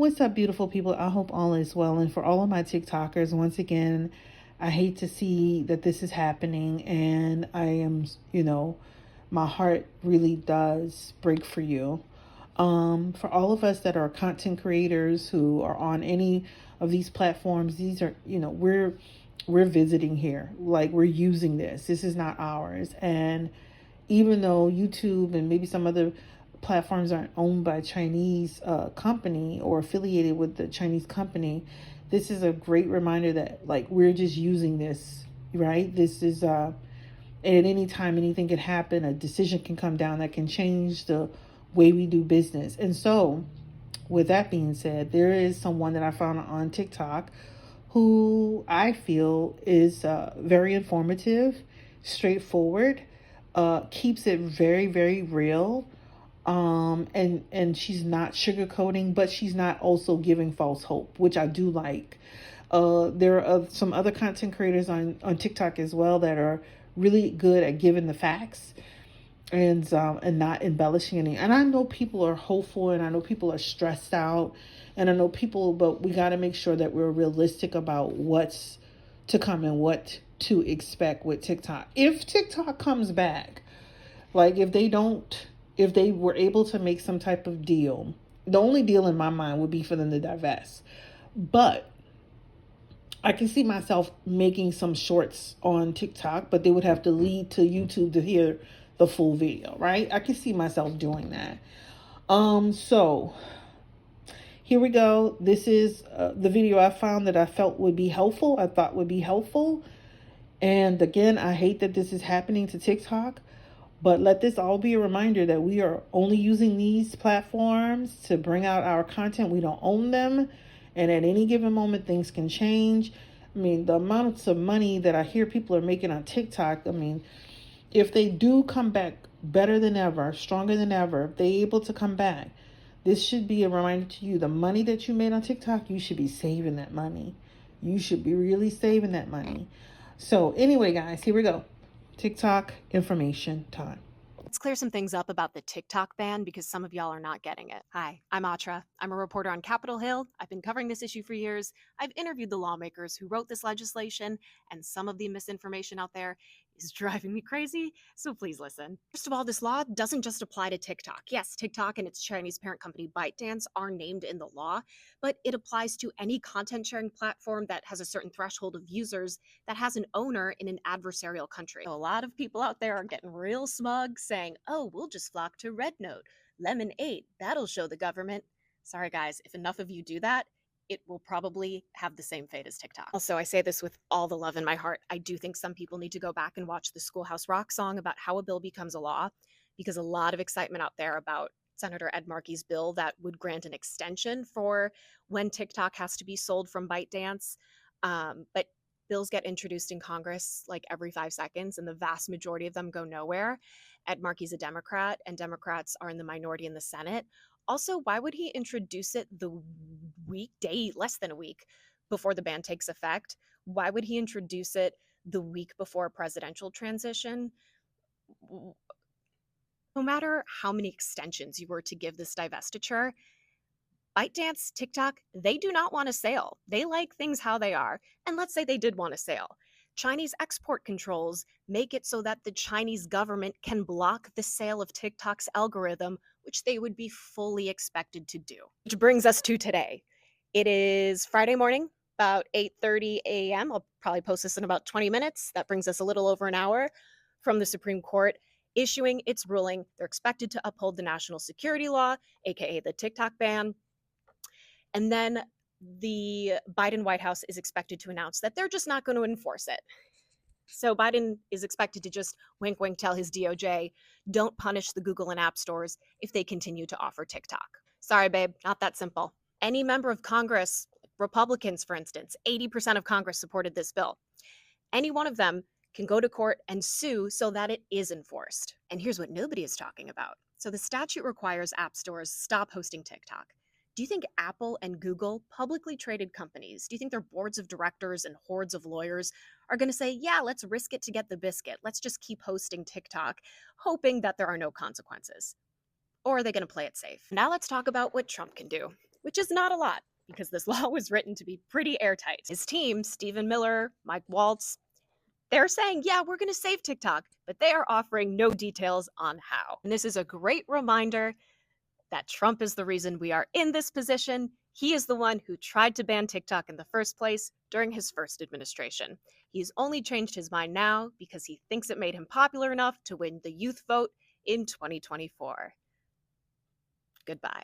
What's up, beautiful people? I hope all is well. And for all of my TikTokers, once again, I hate to see that this is happening. And I am, my heart really does break for you. For all of us that are content creators who are on any of these platforms, these are, we're visiting here. Like, we're using this. This is not ours. And even though YouTube and maybe some other platforms aren't owned by a Chinese company or affiliated with the Chinese company, this is a great reminder that like we're just using this, right? This is at any time anything can happen, a decision can come down that can change the way we do business. And so, with that being said, there is someone that I found on TikTok who I feel is very informative, straightforward, keeps it very, very real. And she's not sugarcoating, but she's not also giving false hope, which I do like. There are some other content creators on TikTok as well that are really good at giving the facts and not embellishing any. And I know people are hopeful, and I know people are stressed out, and I know people, but we got to make sure that we're realistic about what's to come and what to expect with TikTok. If TikTok comes back, like if they were able to make some type of deal, the only deal in my mind would be for them to divest. But I can see myself making some shorts on TikTok, but they would have to lead to YouTube to hear the full video, right? I can see myself doing that. So here we go. This is the video I found that I felt would be helpful. I thought would be helpful. And again, I hate that this is happening to TikTok, but let this all be a reminder that we are only using these platforms to bring out our content. We don't own them. And at any given moment, things can change. I mean, the amounts of money that I hear people are making on TikTok, I mean, if they do come back better than ever, stronger than ever, if they're able to come back, this should be a reminder to you. The money that you made on TikTok, you should be saving that money. You should be really saving that money. So anyway, guys, here we go. TikTok information time. Let's clear some things up about the TikTok ban because some of y'all are not getting it. Hi, I'm Atra. I'm a reporter on Capitol Hill. I've been covering this issue for years. I've interviewed the lawmakers who wrote this legislation, and some of the misinformation out there is driving me crazy, so please listen. First of all, this law doesn't just apply to TikTok. Yes, TikTok and its Chinese parent company ByteDance are named in the law, but it applies to any content sharing platform that has a certain threshold of users that has an owner in an adversarial country. So a lot of people out there are getting real smug saying, oh, we'll just flock to Red Note, Lemon 8, that'll show the government. Sorry, guys, if enough of you do that, it will probably have the same fate as TikTok. Also, I say this with all the love in my heart. I do think some people need to go back and watch the Schoolhouse Rock song about how a bill becomes a law, because a lot of excitement out there about Senator Ed Markey's bill that would grant an extension for when TikTok has to be sold from ByteDance. But bills get introduced in Congress like every 5 seconds, and the vast majority of them go nowhere. Ed Markey's a Democrat, and Democrats are in the minority in the Senate. Also, why would he introduce it the weekday, less than a week before the ban takes effect? Why would he introduce it the week before a presidential transition? No matter how many extensions you were to give this divestiture, ByteDance, TikTok, they do not want a sale. They like things how they are. And let's say they did want a sale. Chinese export controls make it so that the Chinese government can block the sale of TikTok's algorithm, which they would be fully expected to do. Which brings us to today. It is Friday morning, about 8:30 a.m. I'll probably post this in about 20 minutes. That brings us a little over an hour from the Supreme Court issuing its ruling. They're expected to uphold the national security law, aka the TikTok ban. And then the Biden White House is expected to announce that they're just not going to enforce it. So Biden is expected to just wink, wink, tell his DOJ, don't punish the Google and App stores if they continue to offer TikTok. Sorry, babe, not that simple. Any member of Congress, Republicans, for instance, 80% of Congress supported this bill. Any one of them can go to court and sue so that it is enforced. And here's what nobody is talking about. So the statute requires app stores stop hosting TikTok. Do you think Apple and Google, publicly traded companies, do you think their boards of directors and hordes of lawyers are going to say, yeah, let's risk it to get the biscuit. Let's just keep hosting TikTok, hoping that there are no consequences? Or are they going to play it safe? Now let's talk about what Trump can do. which is not a lot because this law was written to be pretty airtight. His team, Stephen Miller, Mike Waltz, they're saying, yeah, we're going to save TikTok, but they are offering no details on how. And this is a great reminder that Trump is the reason we are in this position. He is the one who tried to ban TikTok in the first place during his first administration. He's only changed his mind now because he thinks it made him popular enough to win the youth vote in 2024. Goodbye.